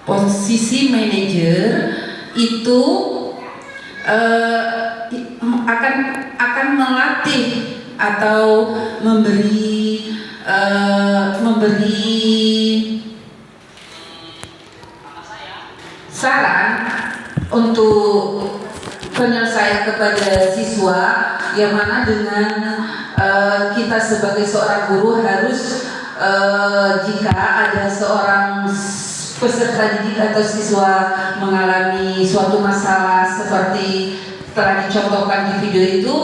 Posisi manajer itu akan melatih atau memberi saran untuk penyelesaian kepada siswa, yang mana dengan kita sebagai seorang guru harus jika ada seorang peserta didik atau siswa mengalami suatu masalah seperti telah dicontohkan di video itu,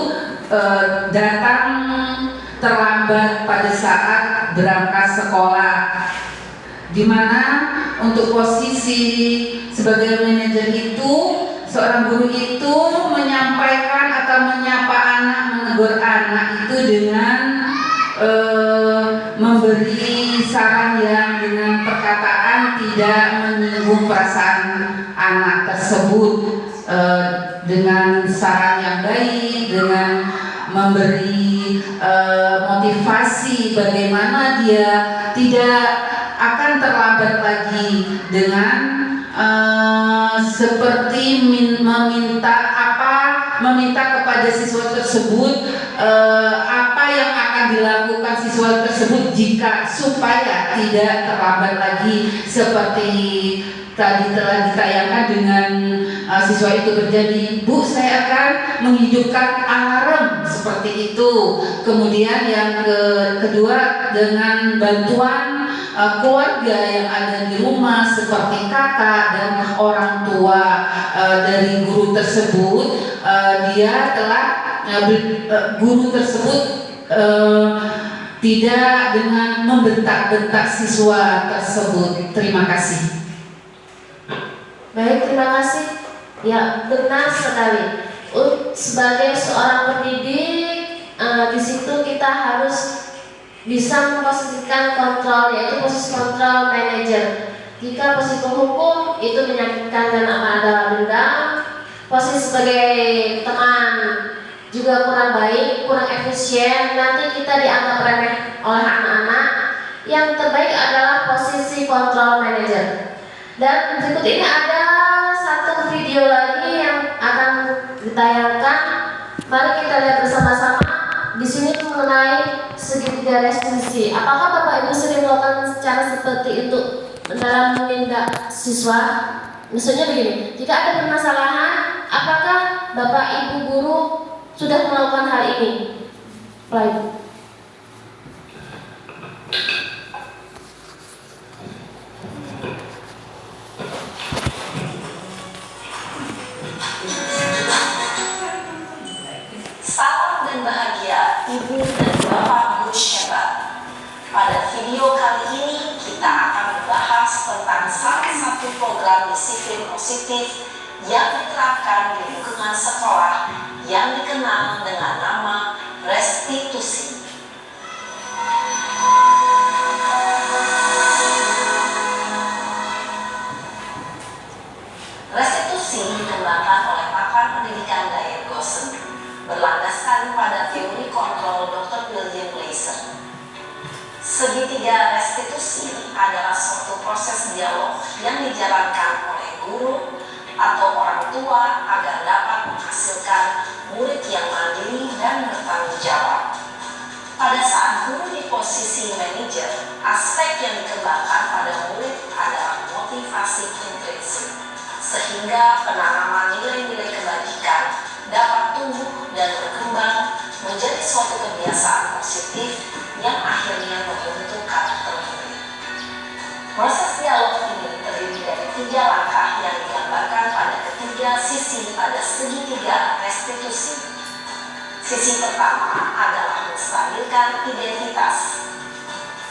datang terlambat pada saat berangkat sekolah, di mana untuk posisi sebagai manajer itu, seorang guru itu menyampaikan atau menyapa anak, menegur anak itu dengan memberi saran yang dengan perkataan tidak menyinggung perasaan anak tersebut, dengan saran yang baik, dengan memberi motivasi bagaimana dia tidak akan terlambat lagi dengan seperti meminta kepada siswa tersebut apa yang akan dilakukan siswa tersebut jika supaya tidak terlambat lagi seperti tadi telah ditayangkan dengan siswa itu berjanji, Bu, saya akan menghidupkan alarm seperti itu. Kemudian yang kedua, dengan bantuan keluarga yang ada di rumah seperti kakak dan orang tua dari guru tersebut, dia telah guru tersebut tidak dengan membentak-bentak siswa tersebut. Terima kasih. Baik, terima kasih. Ya, benar sekali. Sebagai seorang pendidik, di situ kita harus bisa memposisikan kontrol, yaitu posisi kontrol manajer. Jika posisi penghukum itu menyakitkan dan akan ada dendam, posisi sebagai teman juga kurang baik, kurang efisien, nanti kita dianggap remeh oleh anak-anak. Yang terbaik adalah posisi kontrol manajer. Dan berikut ini ada satu video lagi yang akan ditayangkan. Mari kita lihat bersama-sama. Di sini mengenai segitiga restitusi. Apakah Bapak Ibu sering melakukan cara seperti itu dalam menindak siswa? Maksudnya begini, jika ada permasalahan, apakah Bapak Ibu guru sudah melakukan hal ini? Baik. Salam dan bahagia Ibu dan Bapak Guru hebat. Pada video kali ini kita akan membahas tentang salah satu program disiplin positif yang diterapkan di lingkungan sekolah yang dikenal dengan nama restitusi. Restitusi dikembangkan oleh pakar pendidikan Diane Gosson, berlandaskan pada teori kontrol Dr. William Glaser. Segitiga restitusi adalah suatu proses dialog yang dijalankan oleh guru atau orang tua agar dapat menghasilkan murid yang mandiri dan bertanggung jawab. Pada saat guru di posisi manajer, aspek yang dikembangkan pada murid adalah motivasi intrinsik, sehingga penanaman nilai-nilai kebajikan dapat tumbuh dan berkembang menjadi suatu kebiasaan positif yang akhirnya membentuk karakter murid. Proses dialog ini terdiri dari 3 langkah yang digambarkan pada ketiga sisi pada segitiga restitusi. Sisi pertama adalah menstabilkan identitas.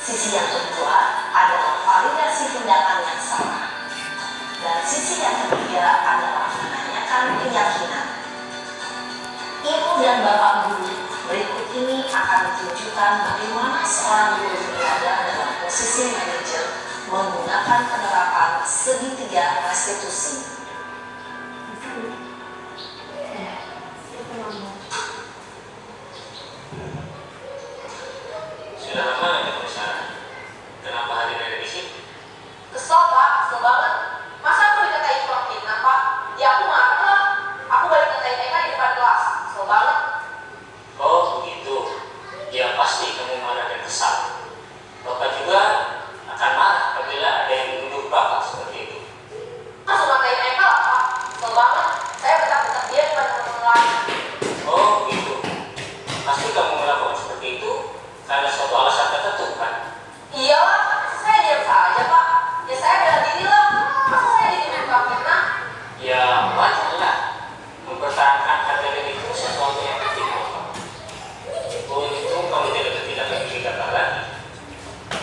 Sisi yang kedua adalah validasi tindakan yang salah. Dan sisi yang ketiga adalah menanyakan keyakinan. Ibu dan Bapak Guru, berikut ini akan ditunjukkan bagaimana seorang guru berada dalam posisi manajer menggunakan penerapan segitiga restitusi. Sudah lama nggak ketemu Sarah? Kenapa hadir ada di sini? Kesel Pak, kesel banget. Masa aku dikatain kurang fitnah Pak? Ya aku marah. Aku balik ngatain TK di depan kelas. Kesel banget. Oh begitu. Ya pasti kamu marah dan kesal. Bapak juga akan marah apabila ada yang menuduh Bapak seperti itu. Langsung ngatain TK lah Pak. Kesel banget. Saya bentak-bentak dia depan teman-teman lain. Oh begitu. Pasti kamu melakukan seperti itu karena suatu alasan tertentu kan? Iyalah, saya diam saja Pak. Ya saya bela diri lah. Masa saya dikirim Pak fitnah? Ya wajarlah. Mempertahankan harga diri itu sesuatu yang penting. Untung kamu tidak bertindak lebih gagal lagi.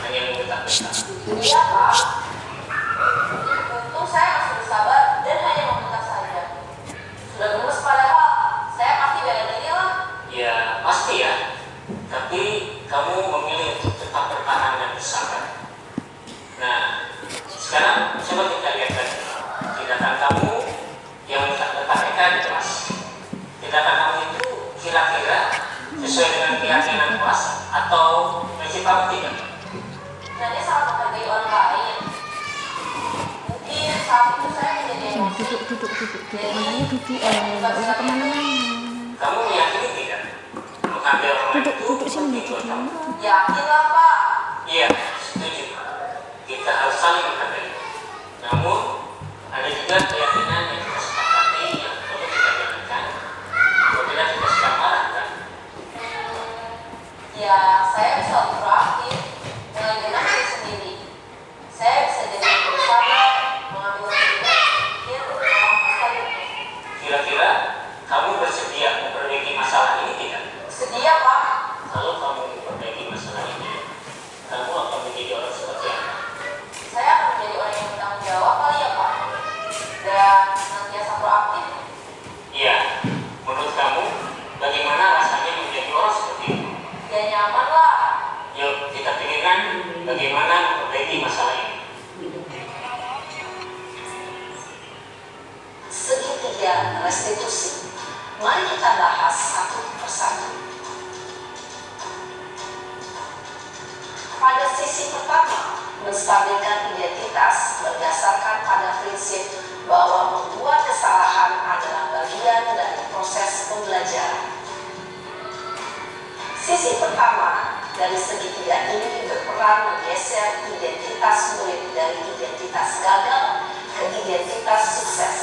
Hanya membentak-bentak. Iya Pak. Untung saya masih bersabar dan hanya membentak saja. Sudah gemes padahal saya pasti bela diri lah. Ya pasti ya. Tapi kamu memilih untuk tetap bertahan dan bersabar. Nah, sekarang coba kita lihat lagi tindakan kamu yang mentak-mentak Eka di kelas. Tindakan kamu itu kira-kira sesuai dengan keyakinan kuasa atau prinsip kamu tidak? Jadi saat menghargai orang lain, mungkin saat itu saya menjadi emosi. Duduk. Makanya duduk, nggak usah kemana-mana. Kamu meyakini tidak? Menghargai orang lain itu Duduk sini, penting buat kamu? Yakin lah Pak. Iya, setuju. Kita harus saling menghargai. Namun, ada juga keyakinan yang kita sepakati yang perlu kita jalankan apabila kita sedang marah, kan? Ya, saya bisa proaktif dengan diri sendiri. Saya bisa jadi bersabar, mengambil resiko, pikir, melakukan itu. Kira-kira kamu bersedia memperbaiki masalah ini tidak? Sedia Pak. Kalau kamu memperbaiki masalah ini, kamu akan menjadi orang seperti apa? Saya akan menjadi orang yang bertanggung jawab kali ya Pak. Dan senantiasa proaktif. Iya, menurut kamu bagaimana rasanya menjadi orang seperti itu? Ya nyaman lah. Yuk kita pikirkan bagaimana memperbaiki masalah ini. Segitiga restitusi. Mari kita bahas satu persatu. Pada sisi pertama, menstabilkan identitas berdasarkan pada prinsip bahwa membuat kesalahan adalah bagian dari proses pembelajaran. Sisi pertama dari segitiga ini berperan menggeser identitas murid dari identitas gagal ke identitas sukses.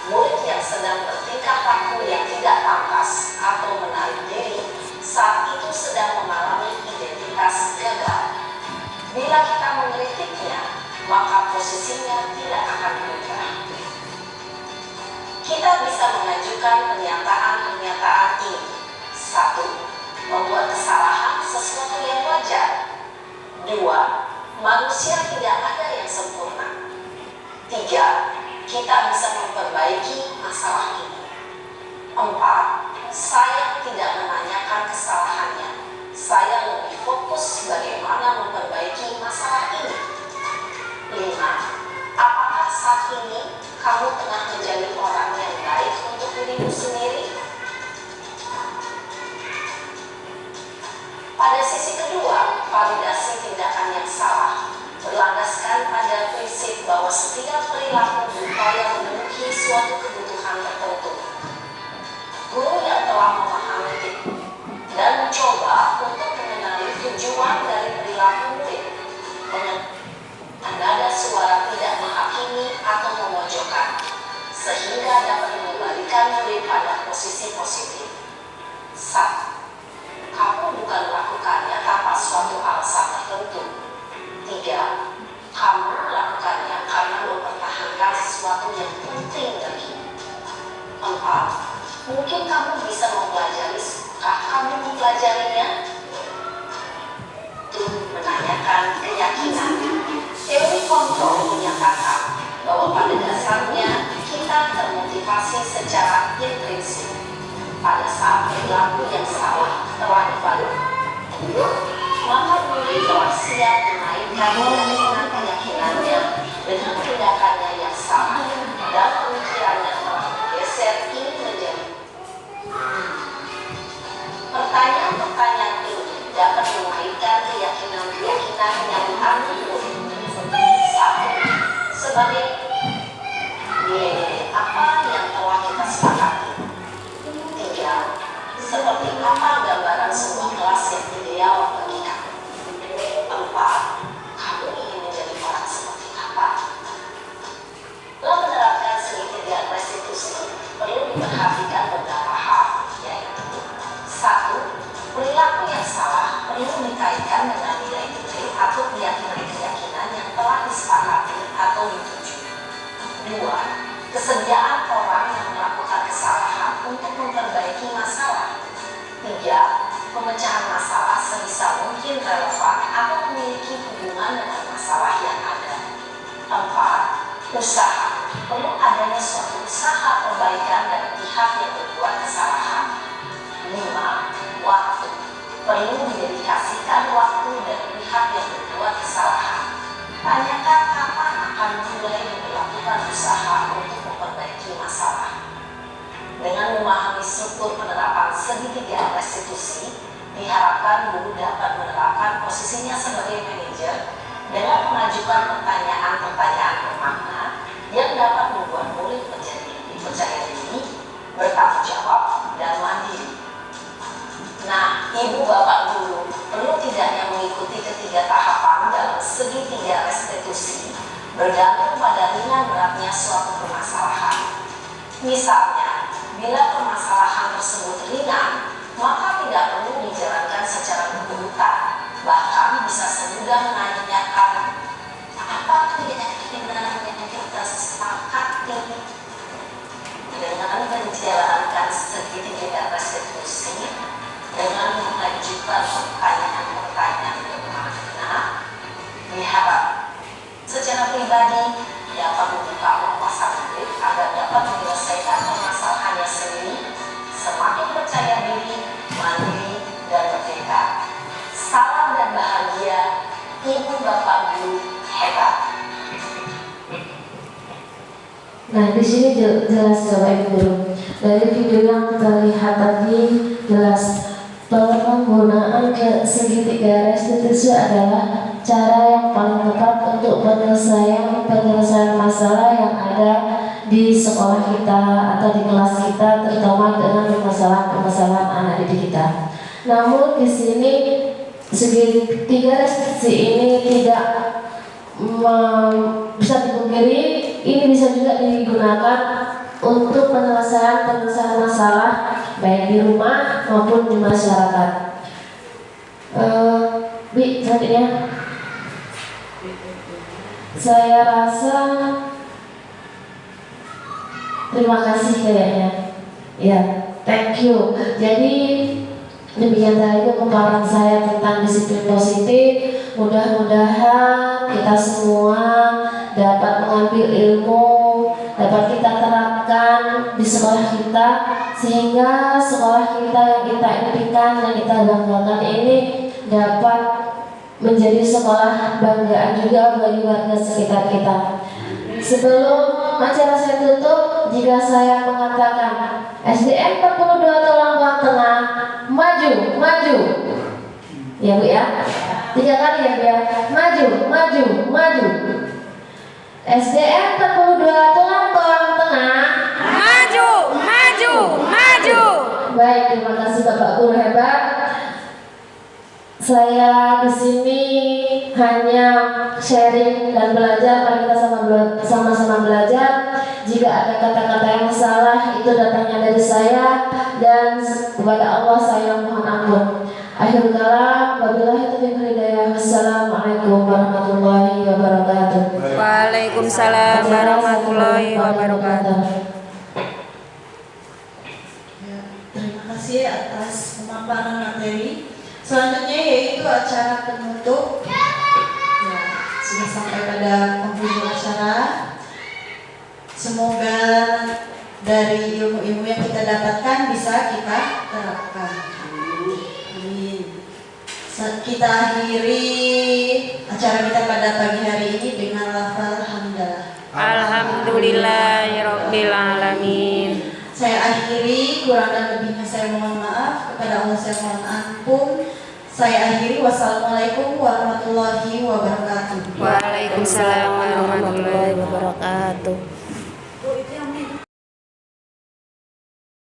Murid yang sedang bertingkah laku yang tidak pantas atau menarik diri saat itu sedang mengalami identitas gagal. Bila kita mengkritiknya, maka posisinya tidak akan berubah. Kita bisa mengajukan pernyataan-pernyataan ini. 1. Membuat kesalahan sesuatu yang wajar. 2. Manusia tidak ada yang sempurna. 3. Kita bisa memperbaiki masalah ini. 4. Saya tidak menanyakan kesalahannya. Saya lebih fokus bagaimana memperbaiki masalah ini. 5. Apakah saat ini kamu tengah menjadi orang yang baik untuk dirimu sendiri? Pada sisi kedua, validasi tindakan yang salah berlandaskan pada prinsip bahwa setiap perilaku berupaya memenuhi suatu kebutuhan tertentu. Guru yang telah memahami itu dan mencoba untuk mengenali tujuan dari perilaku murid, menada suara tidak menghakimi atau memojokkan, sehingga dapat mengembalikan murid pada posisi positif. 1. Kamu bukan melakukannya tanpa suatu alasan tertentu. 3. Kamu melakukannya karena mempertahankan sesuatu yang penting bagimu. 4. Mungkin kamu bisa mempelajarinya? Menanyakan keyakinan. Teori kontrol menyatakan bahwa pada dasarnya kita termotivasi secara intrinsik pada saat perilaku yang salah telah divalidasi. Maka murid telah siap menaikkan keyakinannya dengan tindakannya yang salah dan pemikirannya telah bergeser ini menjadi. Pertanyaan-pertanyaan ini dapat mengaitkan keyakinan-keyakinan yang diambil. 1. Sebagai nilai apa yang telah kita sepakati. 3. Seperti apa gambaran sebuah kelas yang ideal bagi kamu. 4. Kamu ingin menjadi orang seperti apa? Dalam menerapkan segitiga restitusi, perlu diperhatikan beberapa hal, yaitu 1. Perilaku yang salah perlu dikaitkan dengan nilai-nilai atau keyakinan-keyakinan yang telah disepakati atau dituju. 2. Kesediaan orang yang melakukan kesalahan untuk memperbaiki masalah. 3. Pemecahan masalah sebisa mungkin relevan atau memiliki hubungan dengan masalah yang ada. 4. Usaha. Perlu adanya suatu usaha perbaikan dari pihak yang berbuat kesalahan. 5. Waktu. Perlu didedikasikan waktu dari pihak yang berbuat kesalahan. Tanyakan kapan akan mulai dilakukan usaha untuk memperbaiki masalah. 6. Dengan memahami struktur penerapan segitiga restitusi, diharapkan guru dapat menerapkan posisinya sebagai manajer dengan mengajukan pertanyaan-pertanyaan bermakna yang dapat membuat murid menjadi lebih percaya diri, bertanggung jawab, dan mandiri. Nah, ibu bapak guru perlu tidaknya mengikuti ketiga tahapan dalam segitiga restitusi bergantung pada ringan beratnya suatu permasalahan. Misalnya, bila permasalahan tersebut ringan, maka tidak perlu dijalankan secara berurutan. Bahkan bisa semudah menanyakan, apa keinginan yang kita sepakati? Dengan menjalankan segitiga restitusi, dengan mengajukan pertanyaan-pertanyaan bermakna, diharap secara pribadi dapat membuka wawasan murid agar dapat menyelesaikan permasalahannya sendiri, semakin percaya diri, mandiri, dan merdeka. Salam dan bahagia, ibu bapak guru hebat. Nah, di sini jelas Bapak Ibu Guru. Dari video yang kita lihat tadi jelas bahwa penggunaan segitiga restitusi adalah cara yang paling tepat untuk penyelesaian masalah yang ada di sekolah kita atau di kelas kita, terutama dengan permasalahan anak didik kita. Namun di sini segitiga restitusi ini tidak bisa dipungkiri, ini bisa juga digunakan untuk penyelesaian masalah baik di rumah maupun di masyarakat. Bi, selanjutnya saya rasa terima kasih kayaknya. Ya, thank you. Jadi demikian tadi pemaparan saya tentang disiplin positif. Mudah-mudahan kita semua dapat mengambil ilmu, dapat kita terapkan di sekolah kita, sehingga sekolah kita yang kita impikan dan kita banggakan ini dapat menjadi sekolah banggaan juga bagi warga sekitar kita. Sebelum acara saya tutup, jika saya mengatakan SDN 42 Tolangkong Tengah maju, maju, ya Bu ya, 3 kali ya Bu ya, maju, maju, maju. SDN 42 Tolangkong Tengah Maju, maju, maju. Baik, terima kasih Bapak Guru hebat. Saya di sini hanya sharing dan belajar, mari kita sama-sama belajar. Jika ada kata-kata yang salah, itu datangnya dari saya, dan kepada Allah saya mohon ampun. Akhir kalam, wabillahi taufiq wal hidayah. Wassalamualaikum warahmatullahi wabarakatuh. Waalaikumsalam warahmatullahi wabarakatuh. Ya, terima kasih atas pemaparan materi. Selanjutnya yaitu acara penutup. Ya, sudah sampai pada penghujung acara. Semoga dari ilmu-ilmu yang kita dapatkan bisa kita terapkan. Amin. Kita akhiri acara kita pada pagi hari ini dengan lafal hamdalah. Alhamdulillahirabbil alamin. Saya akhiri, kurang dan lebihnya saya mohon maaf, kepada Allah saya mohon ampun. Saya akhiri, wassalamualaikum warahmatullahi wabarakatuh. Waalaikumsalam